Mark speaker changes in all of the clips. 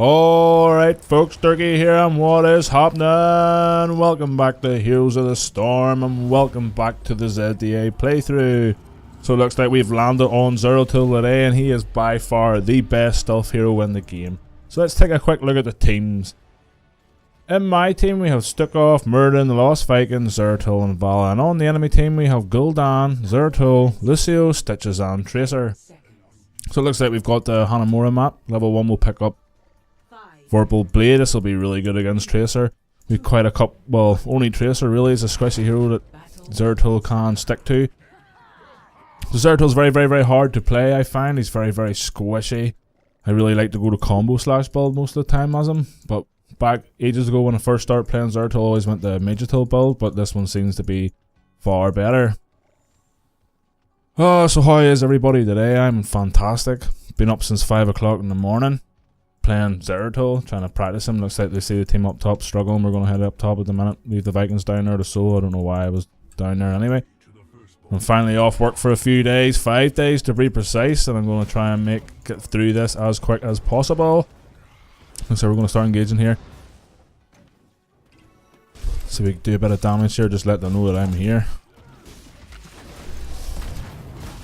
Speaker 1: Alright folks, Dirky here, and what is happening? Welcome back to Heroes of the Storm, and welcome back to the ZDA playthrough. So it looks like we've landed on Zeratul today, and he is by far the best stealth hero in the game. So let's take a quick look at the teams. In my team we have Stukov, Murden, the Lost Vikings, Zeratul and Vala, and on the enemy team we have Gul'dan, Zeratul, Lucio, Stitches and Tracer. So it looks like we've got the Hanamura map. Level 1 will pick up Vorpal Blade. This will be really good against Tracer. We've quite a couple, well, only Tracer really is a squishy hero that Zeratul can stick to. So Zeratul's very hard to play, I find. He's very squishy. I really like to go to combo slash build most of the time as him, but back ages ago when I first started playing Zeratul, I always went the Magital build, but this one seems to be far better. Oh, so how is everybody today? I'm fantastic. Been up since 5 o'clock in the morning, playing Zeratul, trying to practice him. Looks like they see the team up top struggling. We're going to head up top at the minute. Leave the Vikings down there to solo. I don't know why I was down there anyway. I'm finally off work for a few days, 5 days to be precise, and I'm going to try and get through this as quick as possible. So we're going to start engaging here. So we can do a bit of damage here, just let them know that I'm here.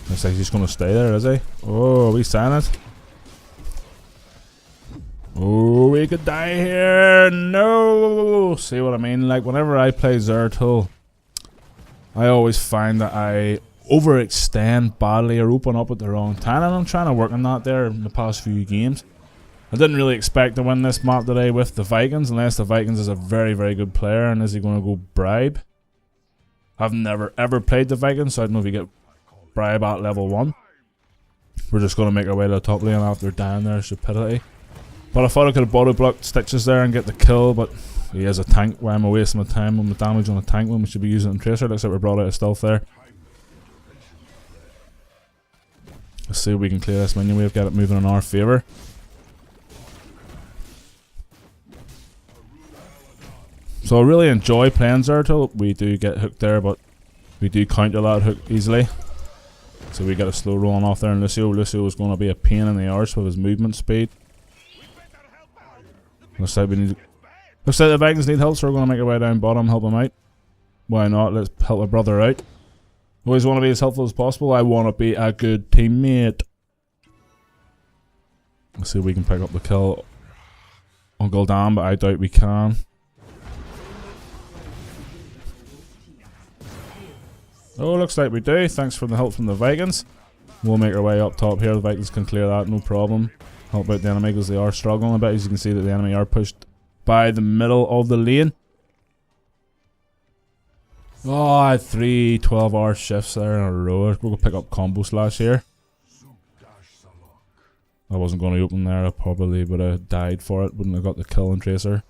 Speaker 1: Looks like he's going to stay there, is he? Oh, are we silent? Oh, we could die here. No! See what I mean? Like, whenever I play Zeratul, I always find that I overextend badly or open up at the wrong time, and I'm trying to work on that there in the past few games. I didn't really expect to win this map today with the Vikings, unless the Vikings is a very good player. And is he going to go bribe? I've never ever played the Vikings, so I don't know if you get bribe at level 1. We're just going to make our way to the top lane after down there, stupidity. But I thought I could have body blocked Stitches there and get the kill, but he has a tank. Why am I wasting my time on the damage on a tank when we should be using it in Tracer? Looks like we brought out a stealth there. Let's see if we can clear this minion wave, get it moving in our favour. So I really enjoy playing Zeratul. We do get hooked there, but we do counter that hook easily. So we get a slow rolling off there, and Lucio is going to be a pain in the arse with his movement speed. Looks like the Vikings need help, so we're going to make our way down bottom, help him out. Why not? Let's help a brother out. Always want to be as helpful as possible. I want to be a good teammate. Let's see if we can pick up the kill on Gul'dan, but I doubt we can. Oh, looks like we do. Thanks for the help from the Vikings. We'll make our way up top here. The Vikings can clear that, no problem. Help out the enemy because they are struggling a bit. As you can see that the enemy are pushed by the middle of the lane. Oh, I had 3 12-hour shifts there in a row. We're going to pick up combo slash here. I wasn't going to open there. I probably would have died for it. Wouldn't have got the kill on Tracer.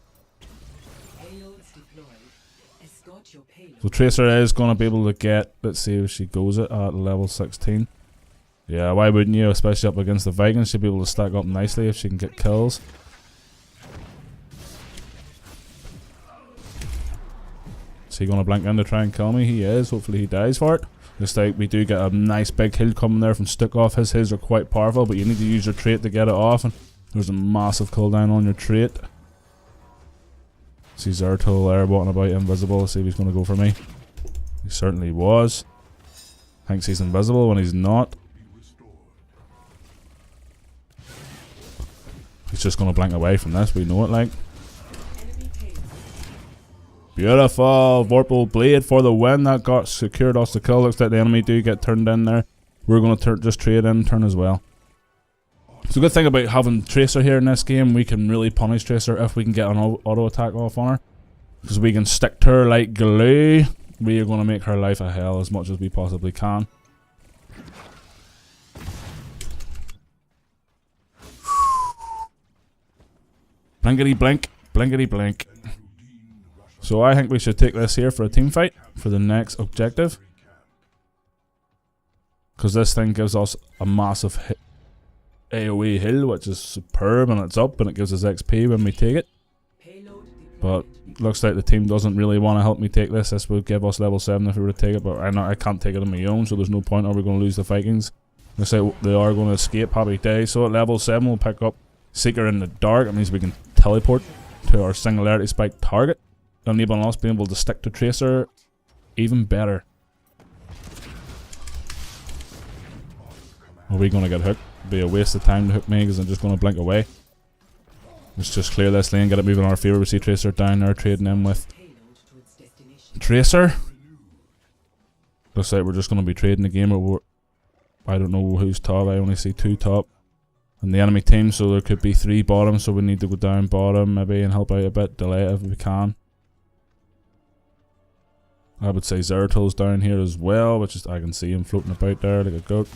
Speaker 1: So Tracer is going to be able to get, let's see if she goes it at level 16. Yeah, why wouldn't you? Especially up against the Vikings. She'll be able to stack up nicely if she can get kills. Is he going to blink in to try and kill me? He is. Hopefully he dies for it. Looks like we do get a nice big heal coming there from Stukov. His heals are quite powerful, but you need to use your trait to get it off. And there's a massive cooldown on your trait. See Zeratul there walking about invisible. Let's see if he's going to go for me. He certainly was. Thinks he's invisible when he's not. He's just going to blink away from this. We know it, like. Beautiful. Vorpal Blade for the win. That got secured us the kill. Looks like the enemy do get turned in there. We're going to just trade in turn as well. So the good thing about having Tracer here in this game, we can really punish Tracer if we can get an auto attack off on her. Because we can stick to her like glue. We are going to make her life a hell as much as we possibly can. Blinkety blink, blinkety blink. So I think we should take this here for a team fight for the next objective. Because this thing gives us a massive hit. AoE heal, which is superb, and it's up, and it gives us XP when we take it. But looks like the team doesn't really want to help me take this. This would give us level 7 if we were to take it, but I can't take it on my own, so there's no point. Are we going to lose the Vikings? Looks like they are going to escape. Happy day. So at level 7 we'll pick up Seeker in the dark. That means we can teleport to our singularity spike target, enabling us being able to stick to Tracer even better. Are we going to get hooked? It'd be a waste of time to hook me because I'm just going to blink away. Let's just clear this lane, get it moving in our favour. We see Tracer down there trading in with Tracer. Looks like we're just going to be trading the game. Or I don't know who's top. I only see 2 top in the enemy team, so there could be 3 bottom. So we need to go down bottom maybe and help out a bit, delay it if we can. I would say Zeratul's down here as well, which is I can see him floating about there like a goat.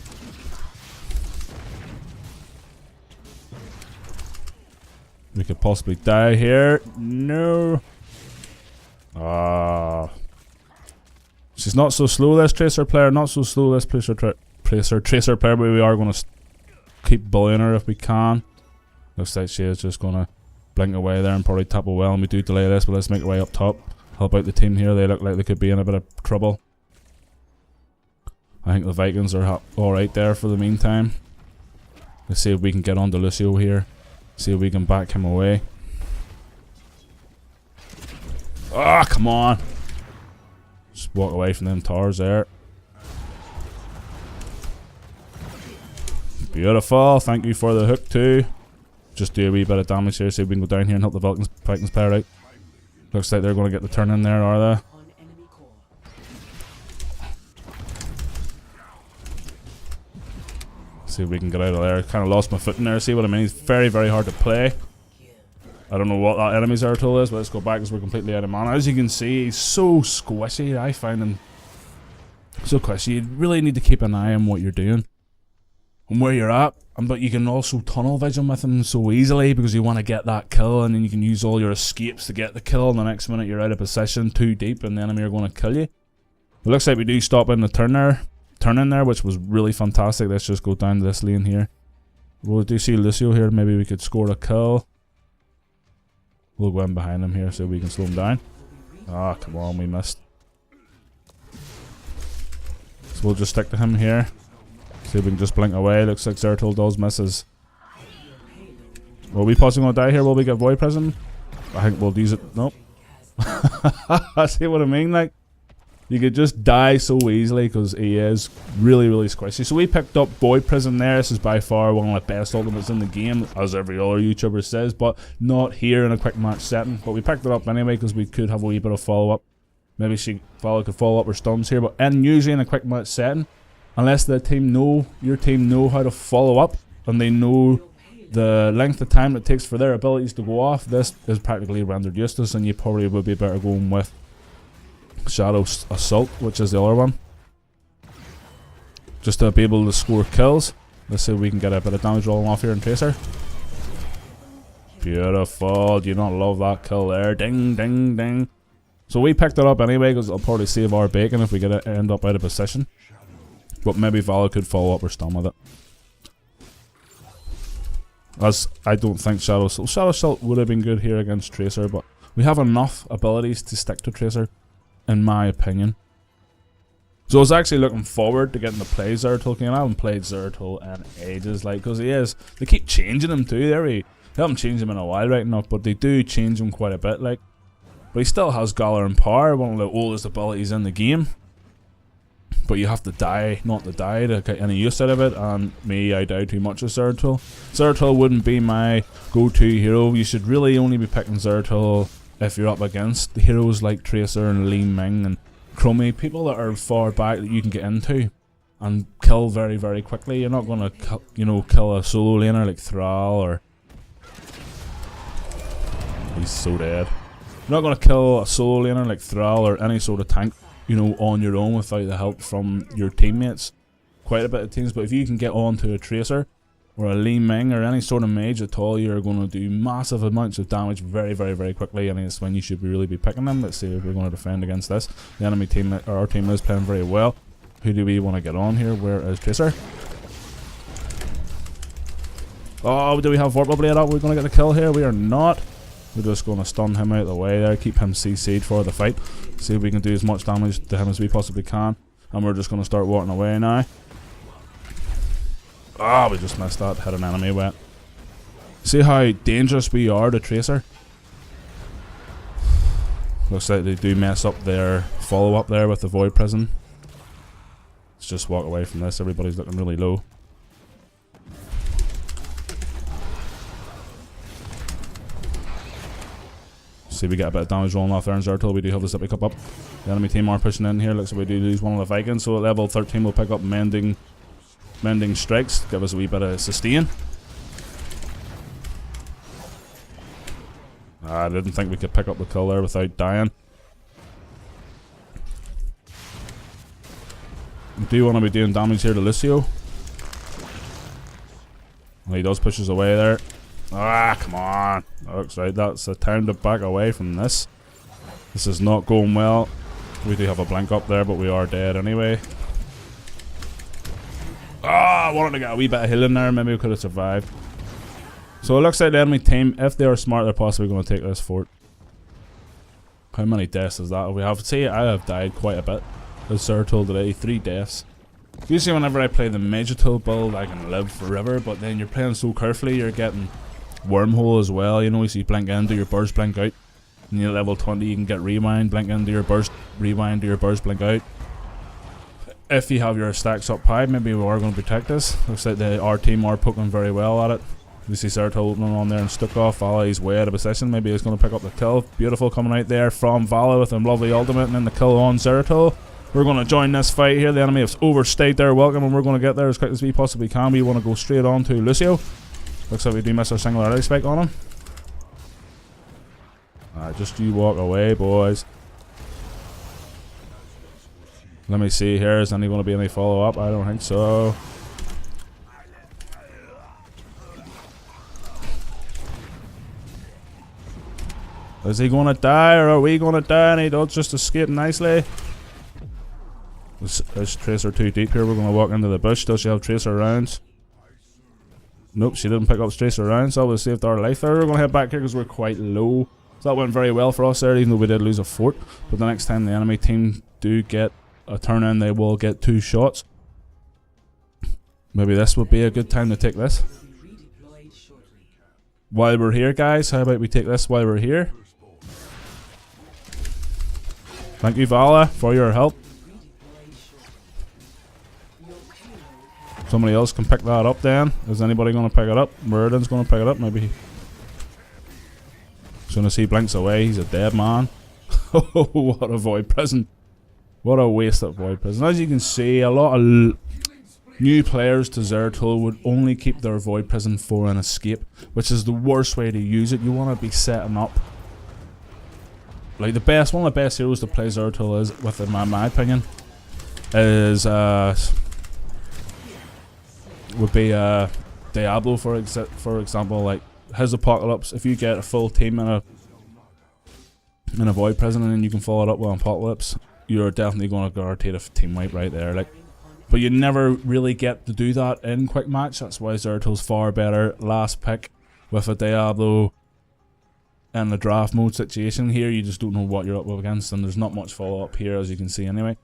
Speaker 1: We could possibly die here. No. She's not so slow, this Tracer player. Not so slow, this Tracer player. But we are going to keep bullying her if we can. Looks like she is just going to blink away there and probably tap a well. And we do delay this, but let's make our way up top. Help out the team here. They look like they could be in a bit of trouble. I think the Vikings are alright there for the meantime. Let's see if we can get onto Lucio here. See if we can back him away. Ah, come on. Just walk away from them towers there. Beautiful. Thank you for the hook too. Just do a wee bit of damage here. See if we can go down here and help the Vikings player out. Looks like they're going to get the turn in there, are they? See if we can get out of there. Kind of lost my foot in there. See what I mean? It's very, very hard to play. I don't know what that enemy Zeratul is, but let's go back because we're completely out of mana. As you can see, he's so squishy. I find him so squishy. You really need to keep an eye on what you're doing and where you're at. But you can also tunnel vision with him so easily because you want to get that kill, and then you can use all your escapes to get the kill. And the next minute you're out of position, too deep, and the enemy are going to kill you. It looks like we do stop in the turn in there, which was really fantastic. Let's just go down to this lane here. We do see Lucio here. Maybe we could score a kill. We'll go in behind him here so we can slow him down. Ah, come on, we missed. So we'll just stick to him here. See if we can just blink away. Looks like Zeratul does misses. Will we possibly going to die here? Will we get Void Prism? I think we'll use it. Nope. See what I mean? Like, you could just die so easily because he is really, really squishy. So we picked up Void Prism there. This is by far one of the best ultimates in the game, as every other YouTuber says, but not here in a quick match setting. But we picked it up anyway because we could have a wee bit of follow-up. Maybe Vala could follow up her stuns here, but usually in a quick match setting, unless your team know how to follow up and they know the length of time it takes for their abilities to go off, this is practically rendered useless, and you probably would be better going with Shadow Assault, which is the other one, just to be able to score kills. Let's see if we can get a bit of damage rolling off here in Tracer. Beautiful. Do you not love that kill there? Ding, ding, ding. So we picked it up anyway because it'll probably save our bacon if we end up out of position. But maybe Vala could follow up her stun with it. As I don't think Shadow Assault would have been good here against Tracer, but we have enough abilities to stick to Tracer, in my opinion. So I was actually looking forward to getting to play Zeratul. I haven't played Zeratul in ages, like, because they keep changing him too. They haven't changed him in a while right now, but they do change him quite a bit, like. But he still has Galar and Power, one of the oldest abilities in the game. But you have to die, not to die, to get any use out of it. And me, I die too much with Zeratul. Zeratul wouldn't be my go-to hero. You should really only be picking Zeratul if you're up against the heroes like Tracer and Li Ming and Chromie, people that are far back that you can get into and kill very, very quickly. You're not going to, kill a solo laner like Thrall or... He's so dead. You're not going to kill a solo laner like Thrall or any sort of tank, on your own without the help from your teammates. Quite a bit of teams, but if you can get onto a Tracer or a Li Ming or any sort of mage at all, you're going to do massive amounts of damage very, very, very quickly, and it's when you should really be picking them. Let's see if we're going to defend against this. The enemy team, or our team, is playing very well. Who do we want to get on here? Where is Tracer? Oh, do we have Vorpal Blade up? We're going to get the kill here. We are not. We're just going to stun him out of the way there, keep him CC'd for the fight. See if we can do as much damage to him as we possibly can. And we're just going to start walking away now. Ah, we just missed that. Hit an enemy wet. See how dangerous we are to Tracer? Looks like they do mess up their follow-up there with the Void Prison. Let's just walk away from this. Everybody's looking really low. See, we get a bit of damage rolling off there in Zeratul. We do have the Zippy Cup up. The enemy team are pushing in here. Looks like we do lose one of the Vikings. So at level 13 we'll pick up Mending Strikes. Give us a wee bit of sustain. I didn't think we could pick up the kill there without dying. We do want to be doing damage here to Lucio. Well, he does push us away there. Ah, come on. Looks like that's the time to back away from this. This is not going well. We do have a blink up there, but we are dead anyway. Ah, I wanted to get a wee bit of healing there. Maybe we could have survived. So it looks like the enemy team, if they are smart, they're possibly going to take this fort. How many deaths is that? We have to say I have died quite a bit. As Zeratul today, 3 deaths. Usually whenever I play the Zeratul build, I can live forever, but then you're playing so carefully, you're getting wormhole as well. You know, so you blink into your burst, blink out. And you're level 20, you can get rewind, blink into your burst, rewind to your burst, blink out. If you have your stacks up high, maybe we are going to protect this. Looks like our team are poking very well at it. You see Zeratul opening on there and stuck off. Vala, he's way out of position. Maybe he's going to pick up the kill. Beautiful coming out there from Vala with a lovely ultimate, and then the kill on Zeratul. We're going to join this fight here. The enemy has overstayed their welcome, and we're going to get there as quick as we possibly can. We want to go straight on to Lucio. Looks like we do miss our singularity spike on him. Alright, just you walk away, boys. Let me see here. Is any going to be any follow-up? I don't think so. Is he going to die, or are we going to die? And he does just escape nicely. Is Tracer too deep here? We're going to walk into the bush. Does she have Tracer rounds? Nope, she didn't pick up Tracer rounds, so we saved our life there. We're going to head back here because we're quite low. So that went very well for us there, even though we did lose a fort. But the next time the enemy team do get a turn in, they will get 2 shots. Maybe this would be a good time to take this. While we're here, guys, how about we take this while we're here? Thank you, Vala, for your help. Somebody else can pick that up then. Is anybody going to pick it up? Murden's going to pick it up, maybe. As soon as he blinks away, he's a dead man. Oh, what a Void Prison. What a waste of Void Prison. As you can see, a lot of new players to Zeratul would only keep their Void Prison for an escape, which is the worst way to use it. You want to be setting up. Like one of the best heroes to play Zeratul is, within my opinion, is would be Diablo for example. Like his Apocalypse, if you get a full team in a Void Prison and then you can follow it up with an Apocalypse, you're definitely going to guarantee a team wipe right there. Like, but you never really get to do that in Quickmatch. That's why Zeratul's far better last pick with a Diablo in the draft mode situation. Here you just don't know what you're up against, and there's not much follow up here, as you can see anyway.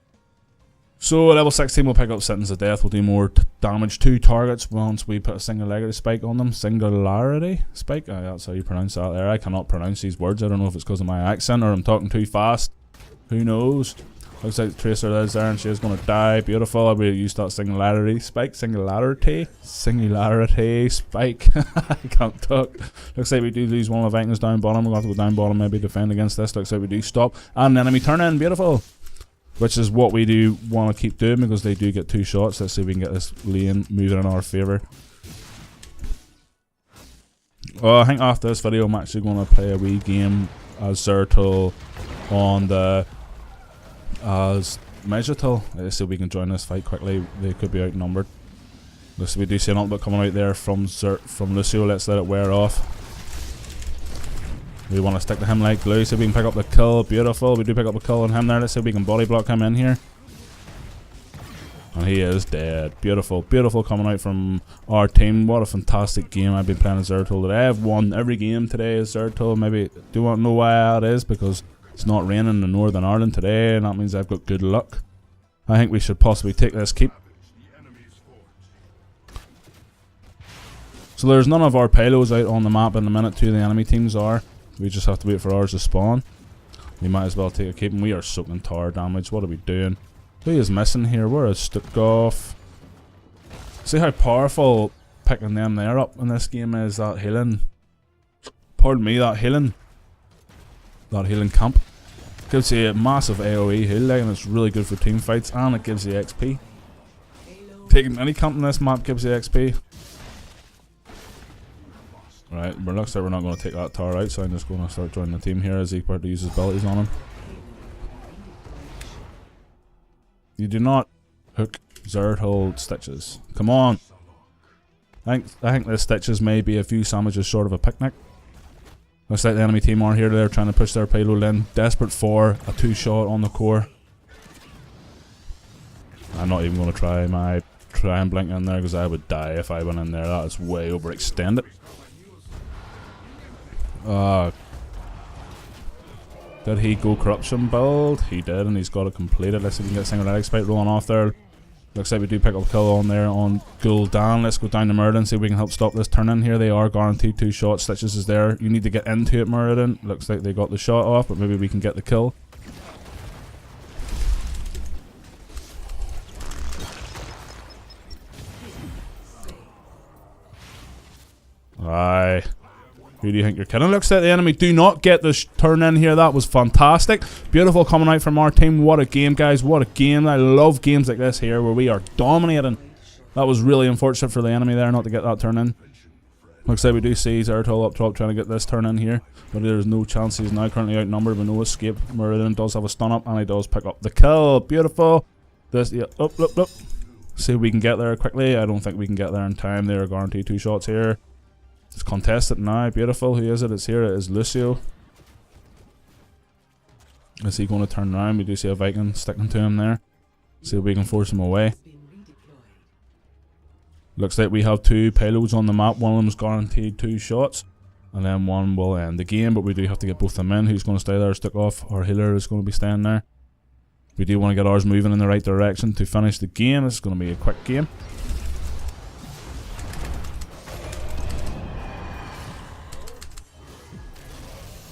Speaker 1: So at level 16 we'll pick up Sentence of Death. We'll do more damage to targets once we put a singularity spike on them. Singularity spike? That's how you pronounce that there. I cannot pronounce these words. I don't know if it's because of my accent or I'm talking too fast. Who knows? Looks like Tracer is there and she is going to die. Beautiful. We use that singularity spike. Singularity spike. I can't talk. Looks like we do lose one of the Vikings down bottom. We'll have to go down bottom, maybe defend against this. Looks like we do stop. And enemy turn in. Beautiful. Which is what we do want to keep doing because they do get 2 shots. Let's see if we can get this lane moving in our favour. I think after this video I'm actually going to play a wee game as Zeratul on the Zeratul. Let's see if we can join this fight quickly. They could be outnumbered. Let's see, we do see an ultimate coming out there from Lucio. Let's let it wear off. We want to stick to him like glue, so we can pick up the kill. Beautiful. We do pick up a kill on him there. Let's see if we can body block him in here. And he is dead. Beautiful. Beautiful coming out from our team. What a fantastic game. I've been playing as Zeratul today. I've won every game today as Zeratul. Maybe do you want to know why that is? Because it's not raining in Northern Ireland today, and that means I've got good luck. I think we should possibly take this keep. So there's none of our payloads out on the map in the minute. Two of the enemy teams are. We just have to wait for ours to spawn. We might as well take a cape, and we are soaking tower damage. What are we doing? Who is missing here? Where is Stuttgart? See how powerful picking them there up in this game is. That healing. Pardon me, that healing. That healing camp. Gives you a massive AoE heal, like, and it's really good for team fights, and it gives you XP. Taking any camp in this map gives you XP. Right, but looks like we're not going to take that tower out, so I'm just going to start joining the team here as he about to use his abilities on him. You do not hook Zeratul stitches. Come on! I think the stitches may be a few sandwiches short of a picnic. Looks like the enemy team are here. They're trying to push their payload in. Desperate for a 2-shot on the core. I'm not even going to try and blink in there because I would die if I went in there. That is way overextended. Did he go corruption build? He did, and he's got it completed. Let's see if we can get Singularity Spike rolling off there. Looks like we do pick up a kill on there on Gul'dan. Let's go down to Muradin, see if we can help stop this turn in here. They are guaranteed 2 shots. Stitches is there. You need to get into it, Muradin. Looks like they got the shot off, but maybe we can get the kill. Aye. Who do you think you're kidding? Looks like the enemy do not get the turn in here. That was fantastic. Beautiful coming out from our team. What a game, guys. What a game. I love games like this here where we are dominating. That was really unfortunate for the enemy there not to get that turn in. Looks like we do see Zeratul up top trying to get this turn in here. But there's no chance. He's now currently outnumbered with no escape. Muradin does have a stun up and he does pick up the kill. Beautiful. This, yeah, up. See if we can get there quickly. I don't think we can get there in time. They are guaranteed 2 shots here. It's contested now. Beautiful. Who is it? It's here. It is Lucio. Is he going to turn around? We do see a Viking sticking to him there. See if we can force him away. Looks like we have 2 payloads on the map. One of them is guaranteed 2 shots. And then one will end the game. But we do have to get both them in. Who's going to stay there? Stick off. Our healer is going to be staying there. We do want to get ours moving in the right direction to finish the game. This is going to be a quick game.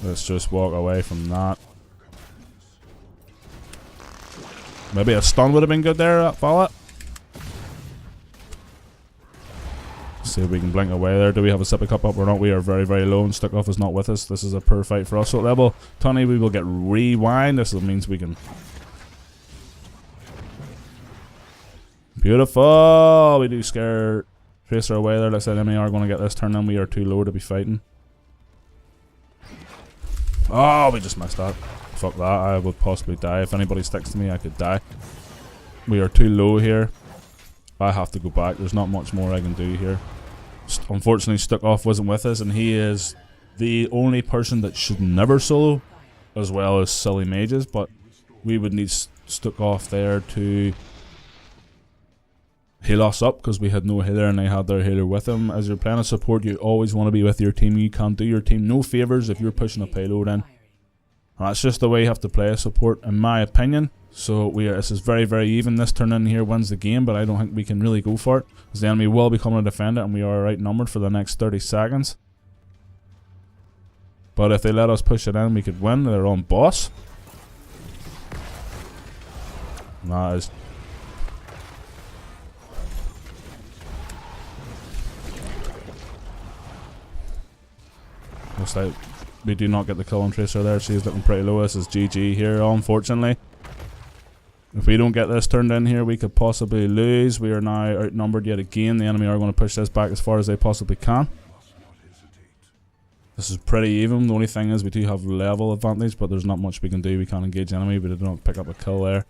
Speaker 1: Let's just walk away from that. Maybe a stun would have been good there, that fella. See if we can blink away there. Do we have a sippy cup up or not? We are very, very low and Stuck Off is not with us. This is a poor fight for us. So at level 20 we will get rewind. This means we can... Beautiful! We do scare Tracer away there. Looks like enemy are going to get this turn in. We are too low to be fighting. Oh, we just missed that. Fuck that. I would possibly die. If anybody sticks to me, I could die. We are too low here. I have to go back. There's not much more I can do here. Unfortunately, Stuck Off wasn't with us, and he is the only person that should never solo, as well as silly mages, but we would need Stuck Off there to heal us up because we had no healer and they had their healer with them. As you're playing a support, you always want to be with your team. You can't do your team no favours if you're pushing a payload in. And that's just the way you have to play a support, in my opinion. So this is very, very even. This turn in here wins the game, but I don't think we can really go for it because the enemy will become a defender and we are outnumbered for the next 30 seconds. But if they let us push it in, we could win. They're on boss. And that is... Looks like we do not get the kill on Tracer there. She's looking pretty low. This is GG here, unfortunately. If we don't get this turned in here, we could possibly lose. We are now outnumbered yet again. The enemy are going to push this back as far as they possibly can. This is pretty even. The only thing is we do have level advantage, but there's not much we can do. We can't engage the enemy, but they don't pick up a kill there.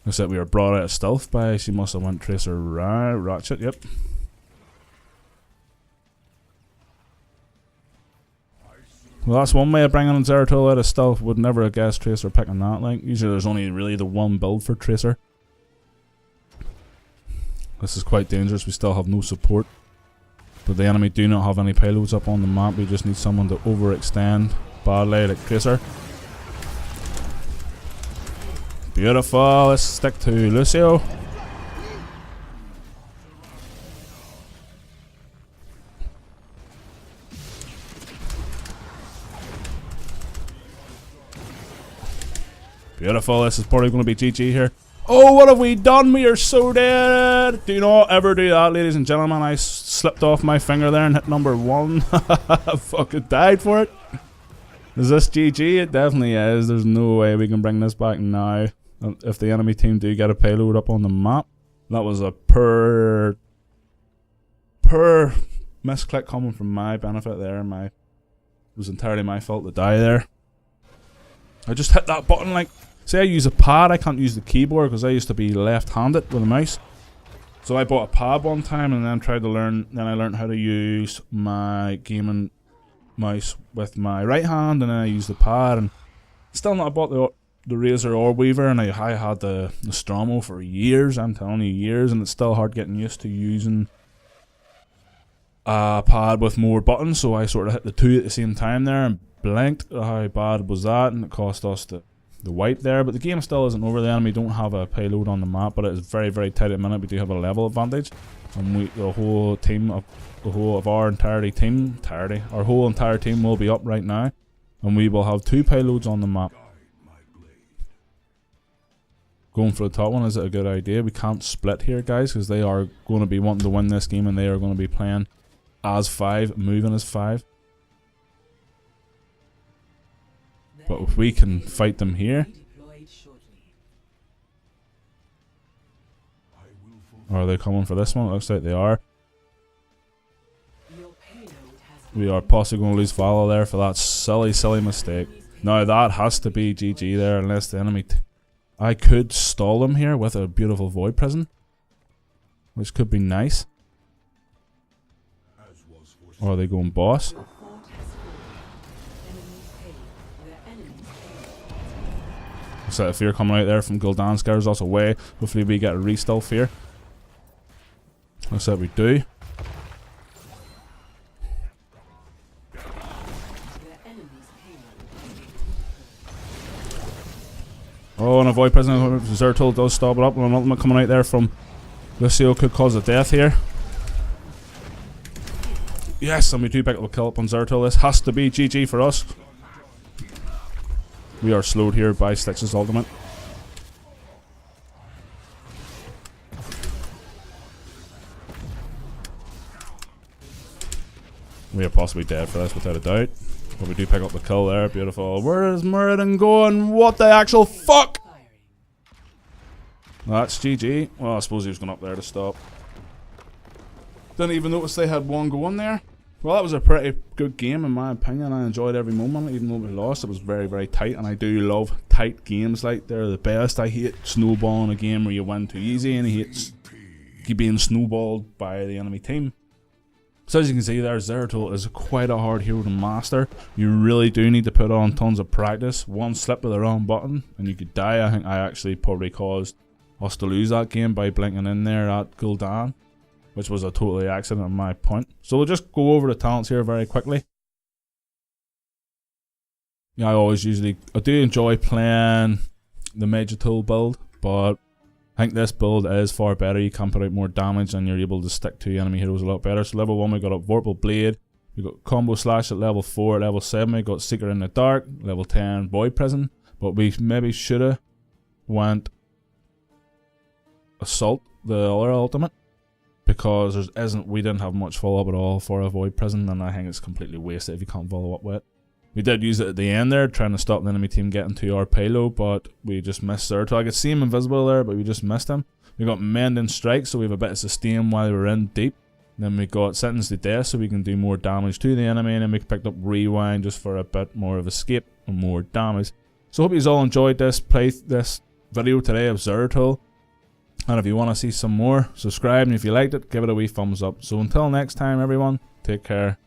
Speaker 1: Looks like we were brought out of stealth by... She must have went Tracer Ratchet, yep. Well, that's one way of bringing in Zeratul out of stealth. Would never have guessed Tracer picking that. Like, usually there's only really the one build for Tracer. This is quite dangerous. We still have no support. But the enemy do not have any payloads up on the map. We just need someone to overextend badly like Tracer. Beautiful. Let's stick to Lucio. Beautiful. This is probably going to be GG here. Oh, what have we done? We are so dead. Do not ever do that, ladies and gentlemen. I slipped off my finger there and hit number 1. I fucking died for it. Is this GG? It definitely is. There's no way we can bring this back now. If the enemy team do get a payload up on the map. That was a per misclick coming from my benefit there. It was entirely my fault to die there. I just hit that button like... See, I use a pad, I can't use the keyboard because I used to be left-handed with a mouse. So I bought a pad one time and then I learned how to use my gaming mouse with my right hand, and then I used the pad, and still not bought the Razer or Weaver, and I had the Nostromo for years, I'm telling you, years, and it's still hard getting used to using a pad with more buttons, so I sort of hit the two at the same time there and blinked how bad was that, and it cost us the wipe there. But the game still isn't over. The enemy don't have a payload on the map, but it is very, very tight at the minute. We do have a level advantage, and our whole entire team will be up right now, and we will have 2 payloads on the map. Going for the top one, is it a good idea? We can't split here, guys, because they are going to be wanting to win this game, and they are going to be playing as 5, moving as 5. But if we can fight them here, are they coming for this one? It looks like they are. We are possibly going to lose Valor there for that silly mistake. Now that has to be GG there, unless the enemy... I could stall them here with a beautiful Void Prison, which could be nice. Or are they going boss? Looks like a fear coming out there from Gul'dan. Scares us away. Hopefully we get a restall fear. Looks like we do. Oh, and a Void Prison. Zeratul does stop it up, and an ultimate coming out there from Lucio could cause a death here. Yes, and we do pick up a kill up on Zeratul. This has to be GG for us. We are slowed here by Styx's ultimate. We are possibly dead for this without a doubt. But we do pick up the kill there. Beautiful. Where is Muradin going? What the actual fuck? That's GG. Well, I suppose he was going up there to stop. Didn't even notice they had one going there. Well, that was a pretty good game in my opinion. I enjoyed every moment, even though we lost. It was very, very tight, and I do love tight games like they're the best. I hate snowballing a game where you win too easy, and I hate being snowballed by the enemy team. So as you can see there, Zeratul is quite a hard hero to master. You really do need to put on tons of practice. One slip of the wrong button and you could die. I think I actually probably caused us to lose that game by blinking in there at Gul'dan, which was a totally accident on my point. So we'll just go over the talents here very quickly. Yeah, I do enjoy playing the Major Tool build, but I think this build is far better. You can put out more damage and you're able to stick to enemy heroes a lot better. So level 1 we got a Vorpal Blade, we got Combo Slash at level 4, at level 7 we got Seeker in the Dark, level 10 Void Prison, but we maybe should have went Assault, the other ultimate, because we didn't have much follow up at all for a Void Prison, and I think it's completely wasted if you can't follow up with it. We did use it at the end there, trying to stop the enemy team getting to our payload, but we just missed Zeratul. I could see him invisible there, but we just missed him. We got Mending Strike, so we have a bit of sustain while we're in deep. Then we got Sentence to Death, so we can do more damage to the enemy, and then we picked up Rewind just for a bit more of escape and more damage. So I hope you all enjoyed this video today of Zeratul. And if you want to see some more, subscribe, and if you liked it, give it a wee thumbs up. So until next time everyone, take care.